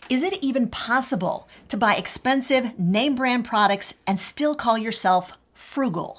Is it even possible to buy expensive name brand products and still call yourself frugal?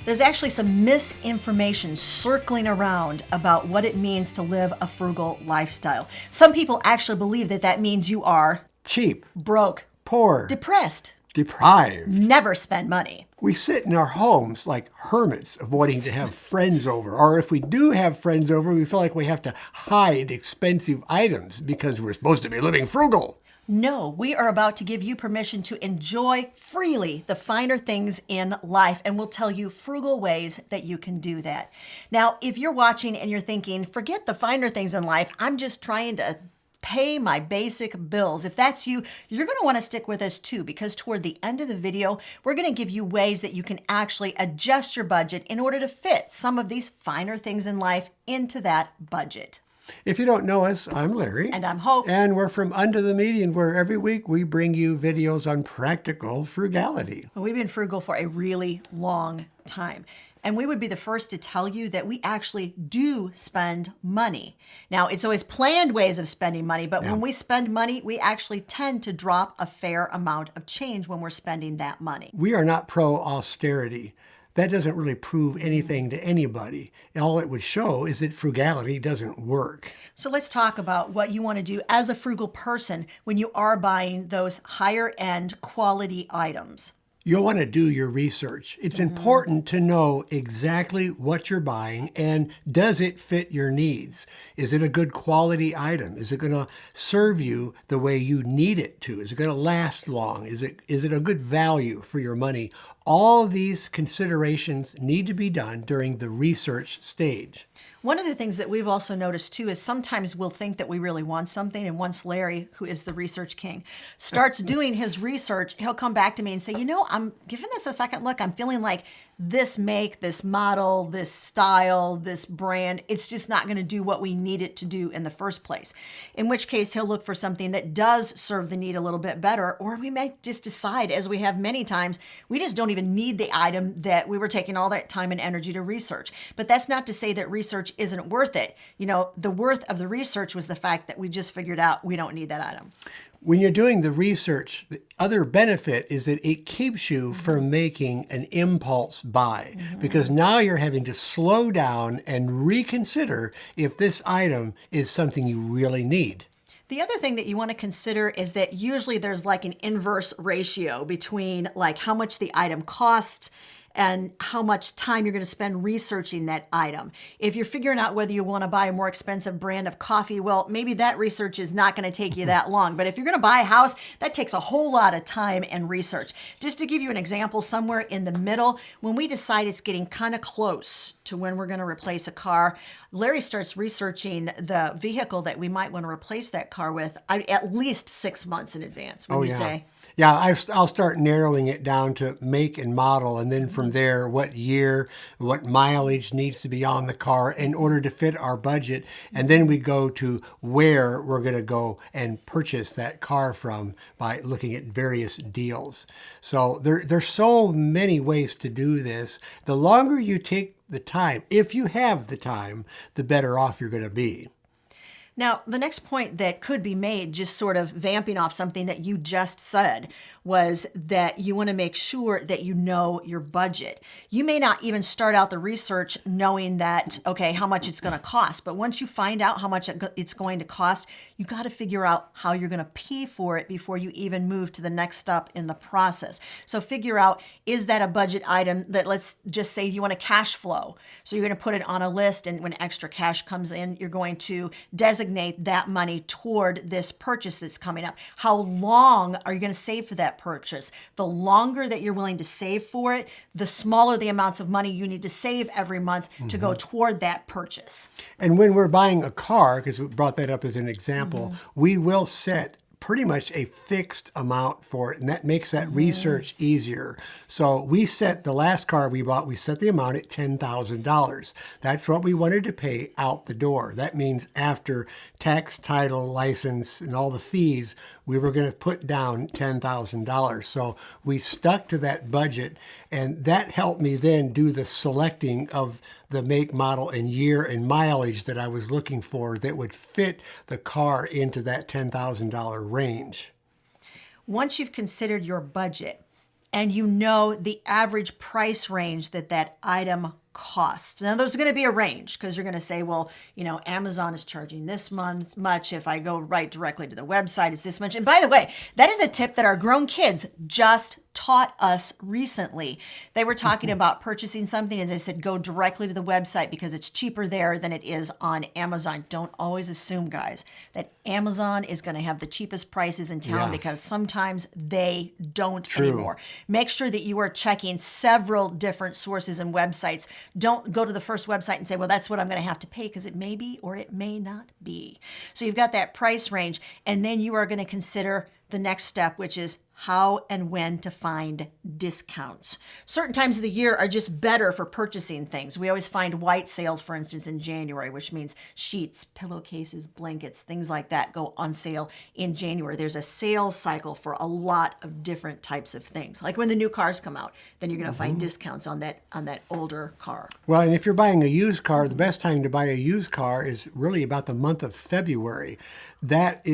There's actually some misinformation circling around about what it means to live a frugal lifestyle. Some people actually believe that that means you are cheap, broke, poor, depressed, deprived. never spend money. We sit in our homes like hermits, avoiding to have friends over. Or if we do have friends over, we feel like we have to hide expensive items because we're supposed to be living frugal. No, we are about to give you permission to enjoy freely the finer things in life, and we'll tell you frugal ways that you can do that. Now, if you're watching and you're thinking, forget the finer things in life, I'm just trying to pay my basic bills. If that's you, you're going to want to stick with us too, because toward the end of the video, we're going to give you ways that you can actually adjust your budget in order to fit some of these finer things in life into that budget. If you don't know us, I'm Larry. And I'm Hope. And we're from Under the Median, where every week we bring you videos on practical frugality. Well, we've been frugal for a really long time. And we would be the first to tell you that we actually do spend money. Now, it's always planned ways of spending money, but when we spend money, we actually tend to drop a fair amount of change when we're spending that money. We are not pro-austerity. That doesn't really prove anything to anybody. All it would show is that frugality doesn't work. So let's talk about what you want to do as a frugal person when you are buying those higher end quality items. You'll want to do your research. It's important to know exactly what you're buying and does it fit your needs? Is it a good quality item? Is it going to serve you the way you need it to? Is it going to last long? Is it a good value for your money? All these considerations need to be done during the research stage. One of the things that we've also noticed too is sometimes we'll think that we really want something, and once Larry, who is the research king, starts doing his research, he'll come back to me and say, you know, I'm giving this a second look. I'm feeling like this make, this model, this style, this brand, it's just not going to do what we need it to do in the first place. In which case he'll look for something that does serve the need a little bit better, or we may just decide, as we have many times, we just don't even need the item that we were taking all that time and energy to research. But that's not to say that research isn't worth it. You know, the worth of the research was the fact that we just figured out we don't need that item. When you're doing the research, the other benefit is that it keeps you from making an impulse buy, because now you're having to slow down and reconsider if this item is something you really need. The other thing that you want to consider is that usually there's like an inverse ratio between like how much the item costs and how much time you're going to spend researching that item. If you're figuring out whether you want to buy a more expensive brand of coffee, well, maybe that research is not going to take you that long. But if you're going to buy a house, that takes a whole lot of time and research. Just to give you an example, somewhere in the middle, when we decide it's getting kind of close to when we're going to replace a car, Larry starts researching the vehicle that we might want to replace that car with at least 6 months in advance, wouldn't you say? Yeah, I'll start narrowing it down to make and model, and then from there, what year, what mileage needs to be on the car in order to fit our budget. And then we go to where we're going to go and purchase that car from by looking at various deals. So there's so many ways to do this. The longer you take the time, if you have the time, the better off you're going to be. Now, the next point that could be made, just sort of vamping off something that you just said, was that you want to make sure that you know your budget. You may not even start out the research knowing that, okay, how much it's going to cost. But once you find out how much it's going to cost, you got to figure out how you're going to pay for it before you even move to the next step in the process. So figure out, is that a budget item that, let's just say you want a cash flow. So you're going to put it on a list, and when extra cash comes in, you're going to designate that money toward this purchase that's coming up. How long are you going to save for that purchase? The longer that you're willing to save for it, the smaller the amounts of money you need to save every month to go toward that purchase. And when we're buying a car, because we brought that up as an example, we will set pretty much a fixed amount for it, and that makes that research easier. So we set the last car we bought, we set the amount at $10,000. That's what we wanted to pay out the door. That means after tax, title, license, and all the fees, we were going to put down $10,000. So we stuck to that budget, And that helped me then do the selecting of the make, model, and year and mileage that I was looking for that would fit the car into that $10,000 range. Once you've considered your budget and you know the average price range that that item costs. Now there's going to be a range because you're going to say, well, Amazon is charging this much. If I go right directly to the website, it's this much. And by the way, that is a tip that our grown kids just taught us recently. They were talking about purchasing something and they said, go directly to the website because it's cheaper there than it is on Amazon. Don't always assume, guys, that Amazon is going to have the cheapest prices in town because sometimes they don't anymore. Make sure that you are checking several different sources and websites. Don't go to the first website and say, well, that's what I'm going to have to pay, because it may be or it may not be. So you've got that price range, and then you are going to consider the next step, which is how and when to find discounts. Certain times of the year are just better for purchasing things. We always find white sales, for instance, in January, which means sheets, pillowcases, blankets, things like that go on sale in January. There's a sales cycle for a lot of different types of things. Like when the new cars come out, then you're going to find discounts on that older car. Well, and if you're buying a used car, the best time to buy a used car is really about the month of February. That's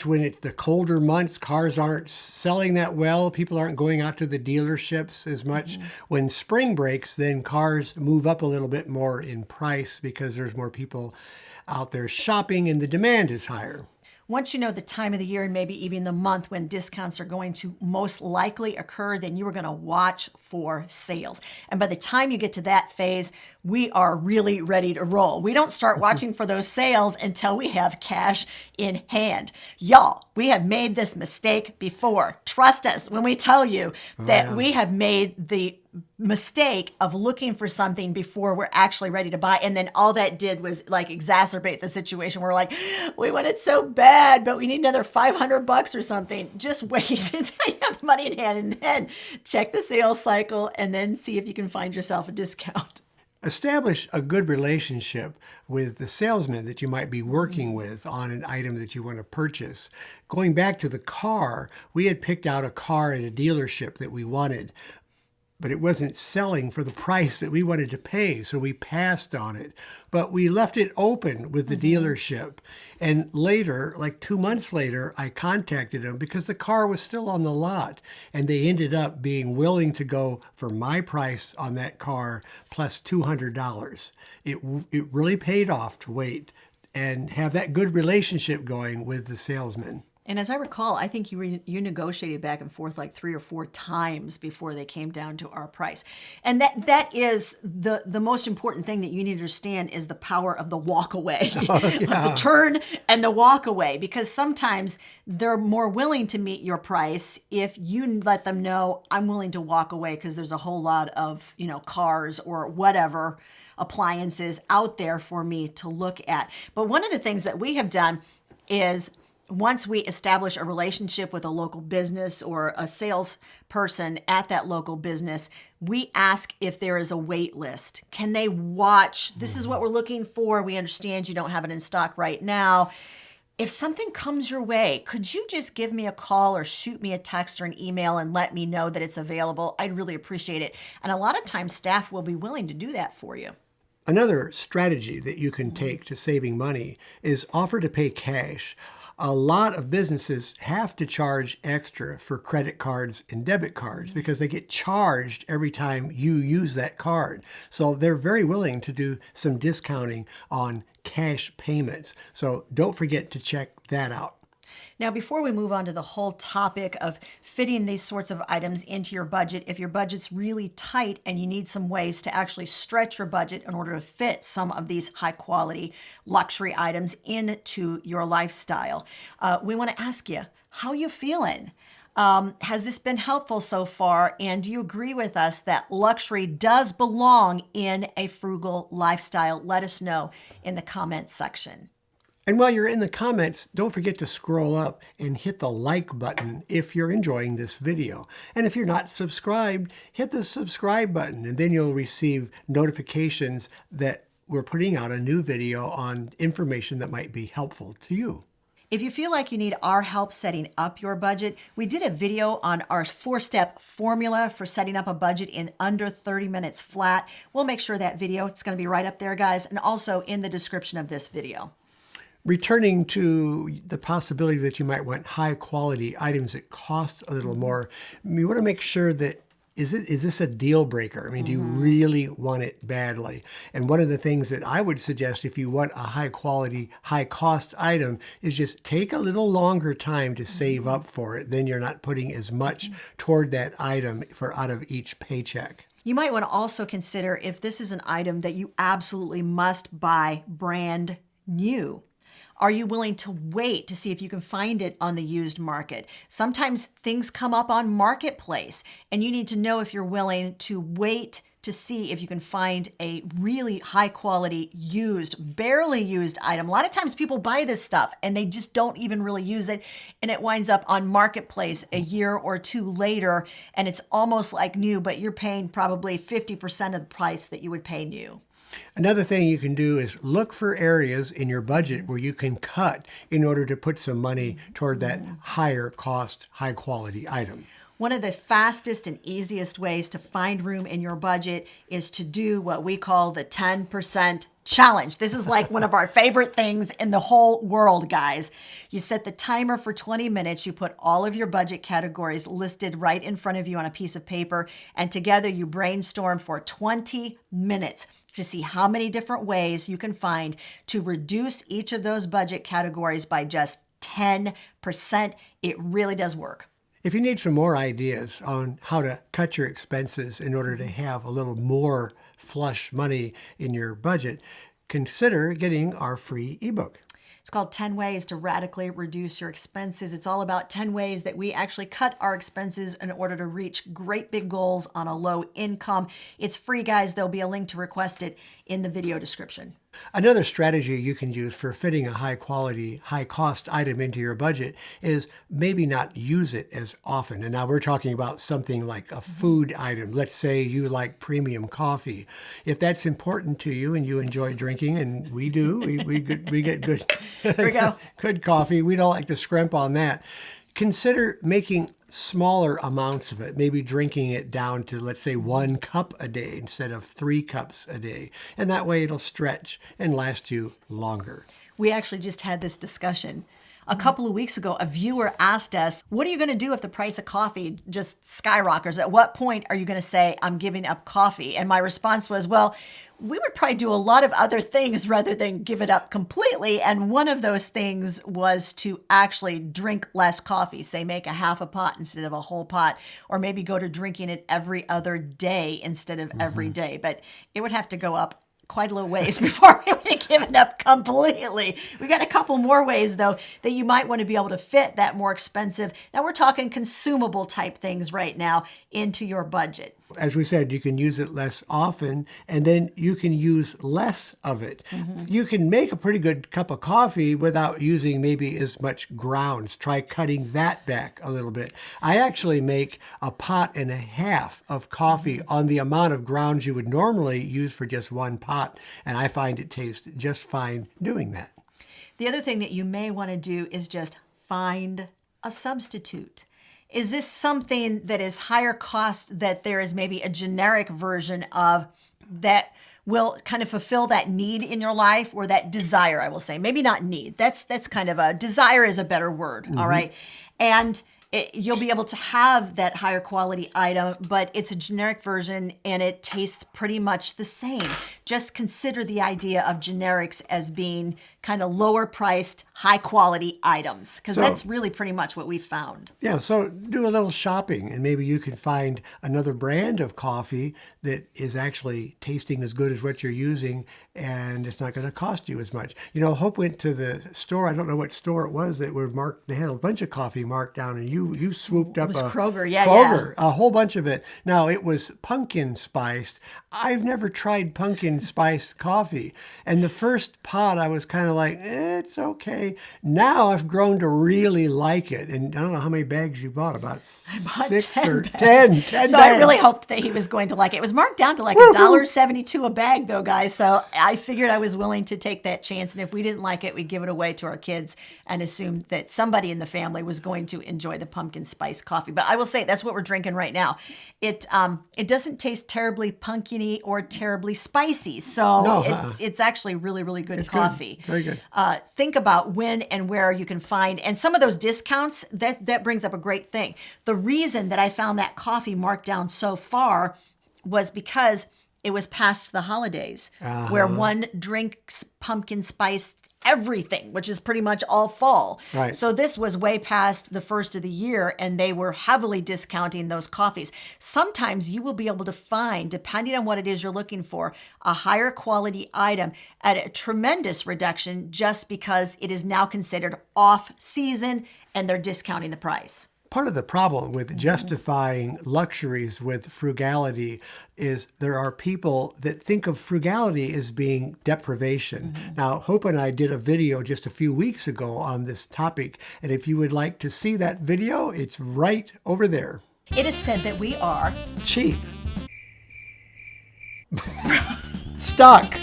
when it's the colder months. Cars aren't selling that well. People aren't going out to the dealerships as much. When spring breaks, then cars move up a little bit more in price because there's more people out there shopping and the demand is higher. Once you know the time of the year and maybe even the month when discounts are going to most likely occur, then you are going to watch for sales. And by the time you get to that phase, we are really ready to roll. We don't start watching for those sales until we have cash in hand. Y'all, we have made this mistake before. Trust us when we tell you that we have made the mistake of looking for something before we're actually ready to buy. And then all that did was like exacerbate the situation. We're like, we want it so bad, but we need another $500 or something. Just wait until you have the money in hand and then check the sales cycle and then see if you can find yourself a discount. Establish a good relationship with the salesman that you might be working with on an item that you want to purchase. Going back to the car, we had picked out a car at a dealership that we wanted, but it wasn't selling for the price that we wanted to pay, so we passed on it. But we left it open with the dealership. And later, like 2 months later, I contacted them because the car was still on the lot. And they ended up being willing to go for my price on that car plus $200. It really paid off to wait and have that good relationship going with the salesman. And as I recall, I think you negotiated back and forth like 3 or 4 times before they came down to our price. And that is the most important thing that you need to understand is the power of the walk away, of the turn and the walk away, because sometimes they're more willing to meet your price if you let them know, I'm willing to walk away because there's a whole lot of, cars or whatever appliances out there for me to look at. But one of the things that we have done is, once we establish a relationship with a local business or a salesperson at that local business, we ask if there is a wait list. Can they watch? This is what we're looking for. We understand you don't have it in stock right now. If something comes your way, could you just give me a call or shoot me a text or an email and let me know that it's available? I'd really appreciate it. And a lot of times staff will be willing to do that for you. Another strategy that you can take to saving money is offer to pay cash. A lot of businesses have to charge extra for credit cards and debit cards because they get charged every time you use that card. So they're very willing to do some discounting on cash payments. So don't forget to check that out. Now, before we move on to the whole topic of fitting these sorts of items into your budget, if your budget's really tight and you need some ways to actually stretch your budget in order to fit some of these high quality luxury items into your lifestyle, we want to ask you, how you feeling? Has this been helpful so far? And do you agree with us that luxury does belong in a frugal lifestyle? Let us know in the comments section. And while you're in the comments, don't forget to scroll up and hit the like button if you're enjoying this video. And if you're not subscribed, hit the subscribe button, and then you'll receive notifications that we're putting out a new video on information that might be helpful to you. If you feel like you need our help setting up your budget, we did a video on our 4-step formula for setting up a budget in under 30 minutes flat. We'll make sure that video, it's going to be right up there, guys, and also in the description of this video. Returning to the possibility that you might want high quality items that cost a little more, you want to make sure that is this a deal breaker? I mean, do you really want it badly? And one of the things that I would suggest if you want a high quality, high cost item is just take a little longer time to save up for it. Then you're not putting as much toward that item for out of each paycheck. You might want to also consider if this is an item that you absolutely must buy brand new. Are you willing to wait to see if you can find it on the used market? Sometimes things come up on Marketplace, and you need to know if you're willing to wait to see if you can find a really high quality used, barely used item. A lot of times people buy this stuff and they just don't even really use it, and it winds up on Marketplace a year or two later, and it's almost like new, but you're paying probably 50% of the price that you would pay new. Another thing you can do is look for areas in your budget where you can cut in order to put some money toward that higher cost, high quality item. One of the fastest and easiest ways to find room in your budget is to do what we call the 10% challenge. This is like one of our favorite things in the whole world, guys. You set the timer for 20 minutes. You put all of your budget categories listed right in front of you on a piece of paper, and together you brainstorm for 20 minutes to see how many different ways you can find to reduce each of those budget categories by just 10%. It really does work. If you need some more ideas on how to cut your expenses in order to have a little more flush money in your budget, consider getting our free ebook. It's called 10 Ways to Radically Reduce Your Expenses. It's all about 10 ways that we actually cut our expenses in order to reach great big goals on a low income. It's free, guys. There'll be a link to request it in the video description. Another strategy you can use for fitting a high quality, high cost item into your budget is maybe not use it as often. And now we're talking about something like a food item. Let's say you like premium coffee. If that's important to you and you enjoy drinking, and we do, we get good, Here we go. good coffee. We don't like to scrimp on that. Consider making smaller amounts of it, maybe drinking it down to, let's say, 1 cup a day instead of 3 cups a day. And that way it'll stretch and last you longer. We actually just had this discussion. A couple of weeks ago, a viewer asked us, what are you going to do if the price of coffee just skyrockets? At what point are you going to say, I'm giving up coffee? And my response was, well, we would probably do a lot of other things rather than give it up completely. And one of those things was to actually drink less coffee, say make a half a pot instead of a whole pot, or maybe go to drinking it every other day instead of every day. But it would have to go up quite a little ways before we would give it up completely. We got a couple more ways, though, that you might want to be able to fit that more expensive. Now we're talking consumable type things right now into your budget. As we said, you can use it less often, and then you can use less of it. You can make a pretty good cup of coffee without using maybe as much grounds. Try cutting that back a little bit. I actually make a pot and a half of coffee on the amount of grounds you would normally use for just 1 pot, and I find it tastes just fine doing that. The other thing that you may want to do is just find a substitute. Is this something that is higher cost that there is maybe a generic version of that will kind of fulfill that need in your life, or that desire, I will say? Maybe not need. That's kind of a desire is a better word, all right? And you'll be able to have that higher quality item, but it's a generic version and it tastes pretty much the same. Just consider the idea of generics as being kind of lower priced, high quality items, because that's really pretty much what we found. Yeah, so do a little shopping, and maybe you can find another brand of coffee that is actually tasting as good as what you're using, and it's not going to cost you as much. You know, Hope went to the store. I don't know what store it was that were marked. They had a bunch of coffee marked down, and you swooped up. It was Kroger, yeah. A whole bunch of it. Now, it was pumpkin spiced. I've never tried pumpkin spiced coffee, and the first pot I was kind of of like, it's okay. Now I've grown to really like it. And I don't know how many bags you bought, about bought 6 10 or bags. 10 So bags. I really hoped that he was going to like it. It was marked down to like $1.72 a bag though, guys. So I figured I was willing to take that chance. And if we didn't like it, we'd give it away to our kids and assume that somebody in the family was going to enjoy the pumpkin spice coffee. But I will say that's what we're drinking right now. It doesn't taste terribly pumpkiny or terribly spicy. So it's actually really, really good coffee. Good. Very good. Think about when and where you can find, and some of those discounts, that brings up a great thing. The reason that I found that coffee marked down so far was because it was past the holidays, where one drinks pumpkin spice everything, which is pretty much all fall. Right. So this was way past the first of the year, and they were heavily discounting those coffees. Sometimes you will be able to find, depending on what it is you're looking for, a higher quality item at a tremendous reduction just because it is now considered off season and they're discounting the price. Part of the problem with justifying luxuries with frugality is there are people that think of frugality as being deprivation. Now, Hope and I did a video just a few weeks ago on this topic, and if you would like to see that video, it's right over there. It is said that we are Cheap. Stuck.